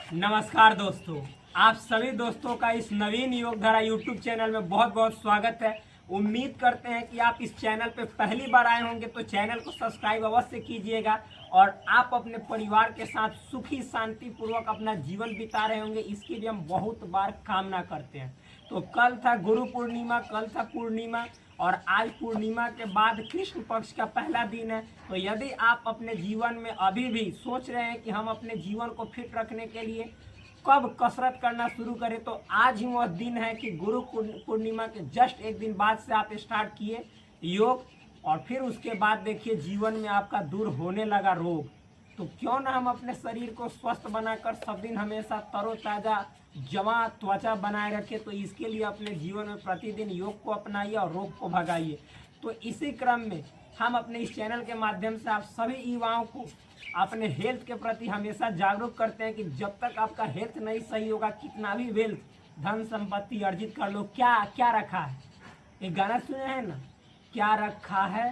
नमस्कार दोस्तों, आप सभी दोस्तों का इस नवीन योगधारा यूट्यूब चैनल में बहुत बहुत स्वागत है। उम्मीद करते हैं कि आप इस चैनल पे पहली बार आए होंगे तो चैनल को सब्सक्राइब अवश्य कीजिएगा और आप अपने परिवार के साथ सुखी शांति पूर्वक अपना जीवन बिता रहे होंगे, इसकी भी हम बहुत बार कामना करते हैं। तो कल था गुरु पूर्णिमा, कल था पूर्णिमा और आज पूर्णिमा के बाद कृष्ण पक्ष का पहला दिन है। तो यदि आप अपने जीवन में अभी भी सोच रहे हैं कि हम अपने जीवन को फिट रखने के लिए कब कसरत करना शुरू करें, तो आज ही वह दिन है कि गुरु पूर्णिमा के जस्ट एक दिन बाद से आप स्टार्ट किए योग और फिर उसके बाद देखिए जीवन में आपका दूर होने लगा रोग। तो क्यों ना हम अपने शरीर को स्वस्थ बनाकर सब दिन हमेशा तरोताज़ा जवां त्वचा बनाए रखें। तो इसके लिए अपने जीवन में प्रतिदिन योग को अपनाइए और रोग को भगाइए। तो इसी क्रम में हम अपने इस चैनल के माध्यम से आप सभी युवाओं को अपने हेल्थ के प्रति हमेशा जागरूक करते हैं कि जब तक आपका हेल्थ नहीं सही होगा, कितना भी वेल्थ धन संपत्ति अर्जित कर लो, क्या क्या रखा है। एक गाना सुने हैं ना, क्या रखा है,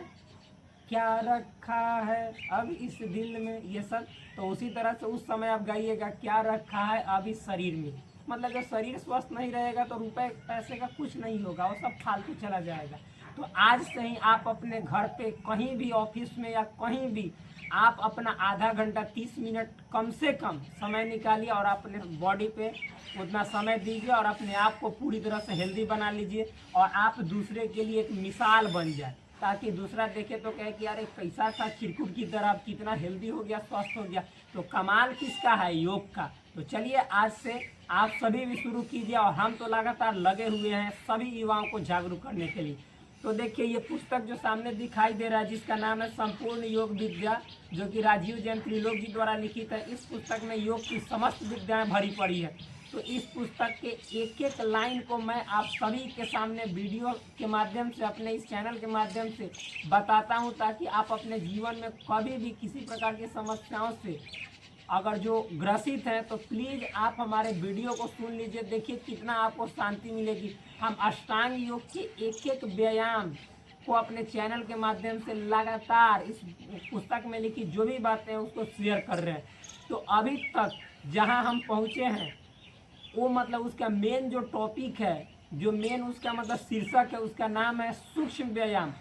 क्या रखा है अब इस दिल में, ये सब। तो उसी तरह से उस समय आप गाइएगा, क्या रखा है अब इस शरीर में। मतलब जब शरीर स्वस्थ नहीं रहेगा तो रुपए पैसे का कुछ नहीं होगा, वो सब फालतू चला जाएगा। तो आज से ही आप अपने घर पे कहीं भी ऑफिस में या कहीं भी आप अपना आधा घंटा 30 मिनट कम से कम समय निकालिए और अपने बॉडी पे उतना समय दीजिए और अपने आप को पूरी तरह से हेल्दी बना लीजिए और आप दूसरे के लिए एक मिसाल बन जाए, ताकि दूसरा देखे तो कहे कि यार कैसा था चिरकुट की तरह, कितना हेल्दी हो गया, स्वस्थ हो गया। तो कमाल किसका है, योग का। तो चलिए आज से आप सभी भी शुरू कीजिए और हम तो लगातार लगे हुए हैं सभी युवाओं को जागरूक करने के लिए। तो देखिए ये पुस्तक जो सामने दिखाई दे रहा है, जिसका नाम है संपूर्ण योग विद्या, जो कि राजीव जैन त्रिलोक जी द्वारा लिखित है। इस पुस्तक में योग की समस्त विद्याएं भरी पड़ी है। तो इस पुस्तक के एक एक लाइन को मैं आप सभी के सामने वीडियो के माध्यम से, अपने इस चैनल के माध्यम से बताता हूं, ताकि आप अपने जीवन में कभी भी किसी प्रकार की समस्याओं से अगर जो ग्रसित है तो प्लीज़ आप हमारे वीडियो को सुन लीजिए। देखिए कितना आपको शांति मिलेगी। हम अष्टांग योग के एक एक व्यायाम को अपने चैनल के माध्यम से लगातार इस पुस्तक में लिखी जो भी बातें हैं उसको शेयर कर रहे हैं। तो अभी तक जहां हम पहुंचे हैं वो मतलब उसका मेन जो टॉपिक है, जो मेन उसका मतलब शीर्षक है, उसका नाम है सूक्ष्म व्यायाम।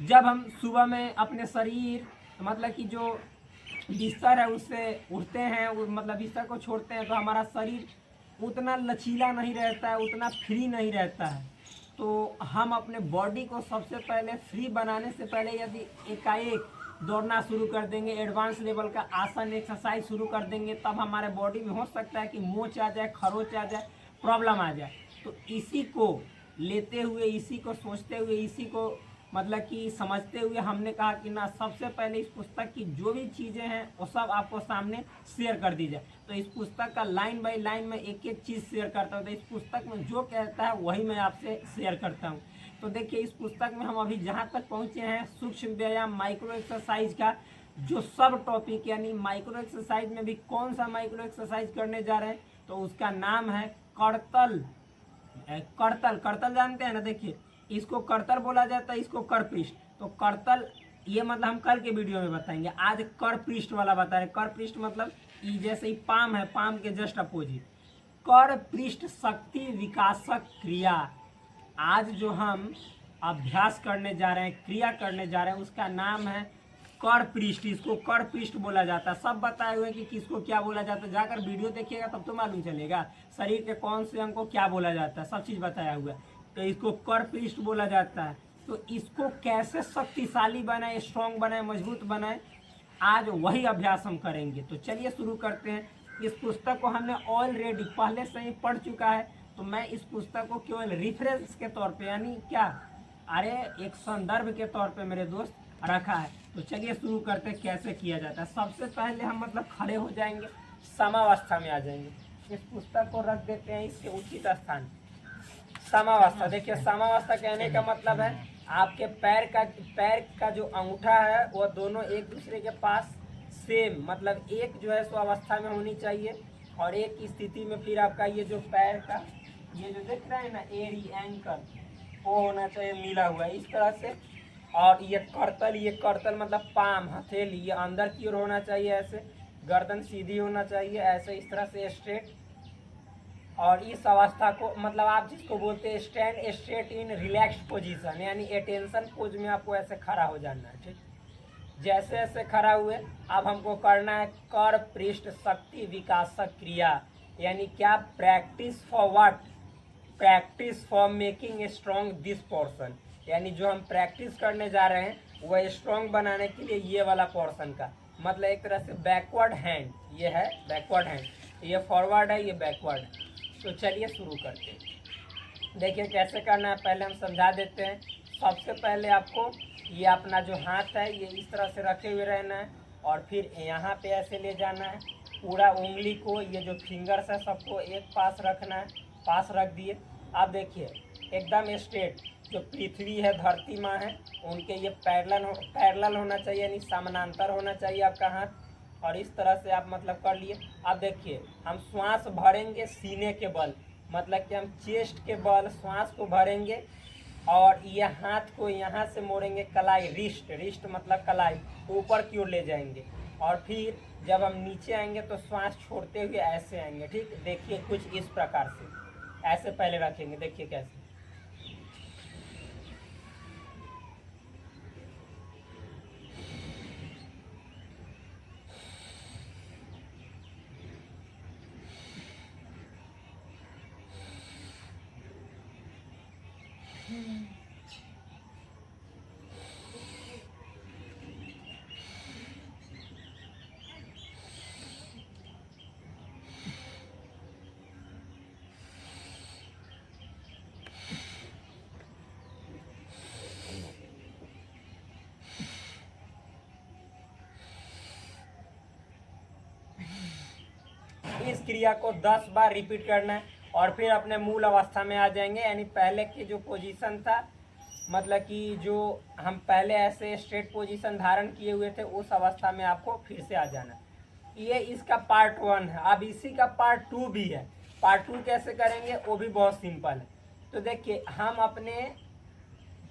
जब हम सुबह में अपने शरीर मतलब कि जो बिस्तर है उससे उठते हैं, मतलब बिस्तर को छोड़ते हैं, तो हमारा शरीर उतना लचीला नहीं रहता है, उतना फ्री नहीं रहता है। तो हम अपने बॉडी को सबसे पहले फ्री बनाने से पहले यदि एकाएक दौड़ना शुरू कर देंगे, एडवांस लेवल का आसन एक्सरसाइज शुरू कर देंगे, तब हमारे बॉडी में हो सकता है कि मोच आ जाए, खरोच आ जाए, प्रॉब्लम आ जाए। तो इसी को लेते हुए, इसी को सोचते हुए, इसी को मतलब कि समझते हुए हमने कहा कि ना सबसे पहले इस पुस्तक की जो भी चीज़ें हैं वो सब आपको सामने शेयर कर दी जाए। तो इस पुस्तक का लाइन बाय लाइन में एक एक चीज़ शेयर करता हूँ। तो इस पुस्तक में जो कहता है वही मैं आपसे शेयर करता हूँ। तो देखिए इस पुस्तक में हम अभी जहाँ तक पहुँचे हैं, सूक्ष्म व्यायाम माइक्रो एक्सरसाइज का जो सब टॉपिक, यानी माइक्रो एक्सरसाइज में भी कौन सा माइक्रो एक्सरसाइज करने जा रहे हैं, तो उसका नाम है करतल। करतल, करतल जानते हैं ना। देखिए इसको करतल बोला जाता है, इसको कर पृष्ठ। तो करतल ये मतलब हम कल के वीडियो में बताएंगे, आज कर पृष्ठ वाला बता रहे। कर पृष्ठ मतलब जैसे ही पाम है, पाम के जस्ट अपोजिट कर पृष्ठ शक्ति विकासक क्रिया। आज जो हम अभ्यास करने जा रहे हैं, क्रिया करने जा रहे हैं, उसका नाम है कर पृष्ठ। इसको कर पृष्ठ बोला जाता है। सब बताए हुए कि किसको क्या बोला जाता है, जाकर वीडियो देखिएगा तब तो मालूम चलेगा शरीर के कौन से अंग को क्या बोला जाता है, सब चीज़ बताया हुआ है। तो इसको कर पृष्ठ बोला जाता है। तो इसको कैसे शक्तिशाली बनाए, स्ट्रॉन्ग बनाए, मजबूत बनाए, आज वही अभ्यास हम करेंगे। तो चलिए शुरू करते हैं। इस पुस्तक को हमने ऑलरेडी पहले से ही पढ़ चुका है, तो मैं इस पुस्तक को केवल रेफरेंस के तौर पे, यानी क्या, अरे एक संदर्भ के तौर पे मेरे दोस्त रखा है। तो चलिए शुरू करते हैं कैसे किया जाता है। सबसे पहले हम मतलब खड़े हो जाएंगे, समावस्था में आ जाएंगे। इस पुस्तक को रख देते हैं इसके उचित स्थान, समावस्था। देखिए समावस्था कहने का मतलब है आपके पैर का जो अंगूठा है वो दोनों एक दूसरे के पास सेम, मतलब एक जो है सो अवस्था में होनी चाहिए और एक स्थिति में फिर आपका ये जो पैर का ये जो देख रहे हैं ना एरी एंकल, वो होना चाहिए मिला हुआ इस तरह से। और ये करतल मतलब पाम, हथेली, ये अंदर की ओर होना चाहिए ऐसे। गर्दन सीधी होना चाहिए, ऐसे इस तरह से स्ट्रेट। और इस अवस्था को मतलब आप जिसको बोलते हैं stand straight in relaxed position, यानी अटेंशन पोज में आपको ऐसे खड़ा हो जाना है। ठीक, जैसे ऐसे खड़ा हुए अब हमको करना है कर पृष्ठ शक्ति विकासक क्रिया, यानी क्या, practice for what, practice for making strong this portion, यानी जो हम प्रैक्टिस करने जा रहे हैं वह स्ट्रॉन्ग बनाने के लिए ये वाला पोर्शन का, मतलब एक तरह से बैकवर्ड हैंड, ये है बैकवर्ड हैंड, ये फॉरवर्ड है, ये बैकवर्ड है। तो चलिए शुरू करते हैं। देखिए कैसे करना है, पहले हम समझा देते हैं। सबसे पहले आपको ये अपना जो हाथ है ये इस तरह से रखे हुए रहना है, और फिर यहाँ पे ऐसे ले जाना है पूरा उंगली को, ये जो फिंगर्स है सबको एक पास रखना है, पास रख दिए। अब देखिए एकदम स्ट्रेट, जो पृथ्वी है धरती माँ है उनके ये पैरेलल होना चाहिए, यानी समानांतर होना चाहिए आपका हाथ, और इस तरह से आप मतलब कर लिए। अब देखिए हम श्वास भरेंगे सीने के बल, मतलब कि हम चेस्ट के बल श्वास को भरेंगे, और ये हाथ को यहाँ से मोड़ेंगे कलाई, रिस्ट, रिस्ट मतलब कलाई ऊपर की ओर ले जाएंगे, और फिर जब हम नीचे आएंगे तो श्वास छोड़ते हुए ऐसे आएंगे। ठीक, देखिए कुछ इस प्रकार से ऐसे पहले रखेंगे, देखिए कैसे। इस क्रिया को 10 बार रिपीट करना है, और फिर अपने मूल अवस्था में आ जाएंगे, यानी पहले की जो पोजीशन था, मतलब कि जो हम पहले ऐसे स्ट्रेट पोजीशन धारण किए हुए थे उस अवस्था में आपको फिर से आ जाना। ये इसका पार्ट 1 है। अब इसी का पार्ट 2 भी है। पार्ट 2 कैसे करेंगे वो भी बहुत सिंपल है। तो देखिए हम अपने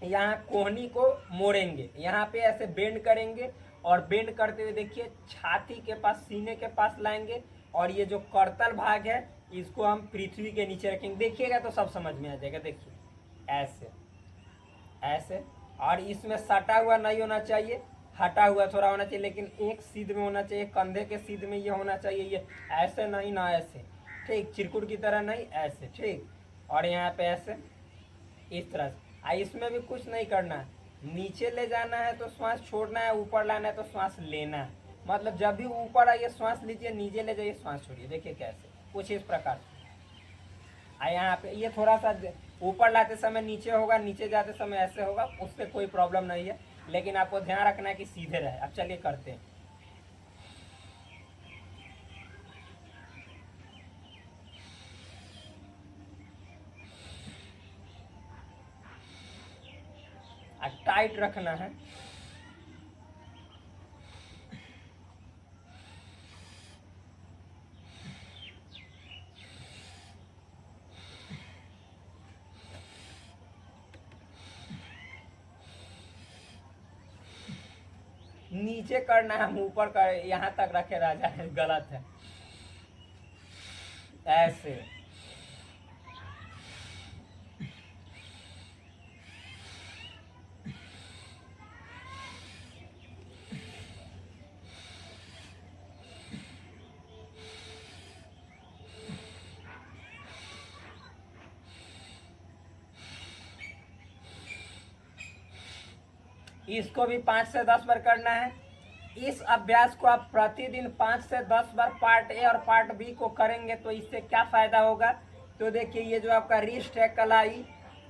यहाँ कोहनी को मोड़ेंगे, यहाँ पे ऐसे बेंड करेंगे, और बेंड करते हुए देखिए छाती के पास, सीने के पास लाएंगे, और ये जो करतल भाग है इसको हम पृथ्वी के नीचे रखेंगे। देखिएगा तो सब समझ में आ जाएगा। देखिए ऐसे ऐसे, और इसमें सटा हुआ नहीं होना चाहिए, हटा हुआ थोड़ा होना चाहिए, लेकिन एक सीध में होना चाहिए, कंधे के सीध में ये होना चाहिए, ये ऐसे नहीं ना ऐसे, ठीक, चिरकुट की तरह नहीं, ऐसे, ठीक। और यहाँ पे ऐसे इस तरह से। इसमें भी कुछ नहीं करना है, नीचे ले जाना है तो श्वास छोड़ना है, ऊपर लाना है तो श्वास लेना है। मतलब जब भी ऊपर आइए श्वास लीजिए, नीचे ले जाइए श्वास छोड़िए। देखिए कैसे, कुछ इस प्रकार से। यहाँ पे ये थोड़ा सा ऊपर लाते समय नीचे होगा, नीचे जाते समय ऐसे होगा, उससे कोई प्रॉब्लम नहीं है, लेकिन आपको ध्यान रखना है कि सीधे रहे। अब चलिए करते हैं। टाइट रखना है। नीचे करना है, हम ऊपर कर, यहाँ तक रखे राजा है, गलत है। ऐसे इसको भी 5 से 10 बार करना है। इस अभ्यास को आप प्रतिदिन 5 से 10 बार पार्ट ए और पार्ट बी को करेंगे तो इससे क्या फायदा होगा। तो देखिए ये जो आपका रिस्ट है, कलाई,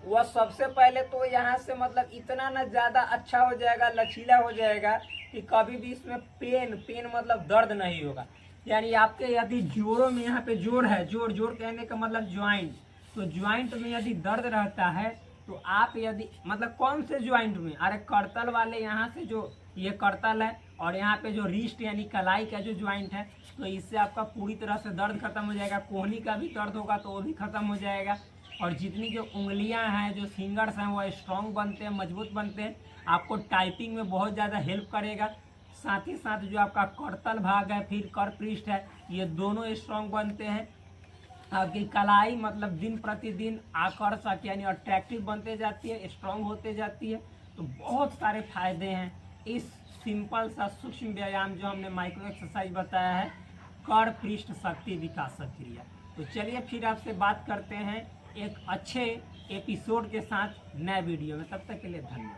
वह सबसे पहले तो यहाँ से मतलब इतना ना ज़्यादा अच्छा हो जाएगा, लचीला हो जाएगा कि कभी भी इसमें पेन मतलब दर्द नहीं होगा। यानी आपके यदि जोड़ों में, यहाँ पे जोड़ है, जोड़ कहने का मतलब ज्वाइंट, तो ज्वाइंट में यदि दर्द रहता है तो आप यदि मतलब कौन से ज्वाइंट में, अरे करतल वाले, यहाँ से जो ये करतल है, और यहाँ पे जो रिस्ट यानी कलाई का जो ज्वाइंट है, तो इससे आपका पूरी तरह से दर्द खत्म हो जाएगा। कोहनी का भी दर्द होगा तो वो भी खत्म हो जाएगा, और जितनी जो उंगलियां हैं, जो फिंगर्स हैं, वो स्ट्रॉन्ग बनते हैं, मजबूत बनते हैं। आपको टाइपिंग में बहुत ज़्यादा हेल्प करेगा। साथ ही साथ जो आपका करतल भाग है, फिर कर पृष्ठ है, ये दोनों स्ट्रॉन्ग बनते हैं। आपकी कलाई मतलब दिन प्रतिदिन आकर्षक यानी अट्रैक्टिव बनते जाती है, स्ट्रॉन्ग होते जाती है। तो बहुत सारे फायदे हैं इस सिंपल सा सूक्ष्म व्यायाम जो हमने माइक्रो एक्सरसाइज बताया है, कर पृष्ठ शक्ति विकास क्रिया। तो चलिए फिर आपसे बात करते हैं एक अच्छे एपिसोड के साथ नए वीडियो में। तब तक के लिए धन्यवाद।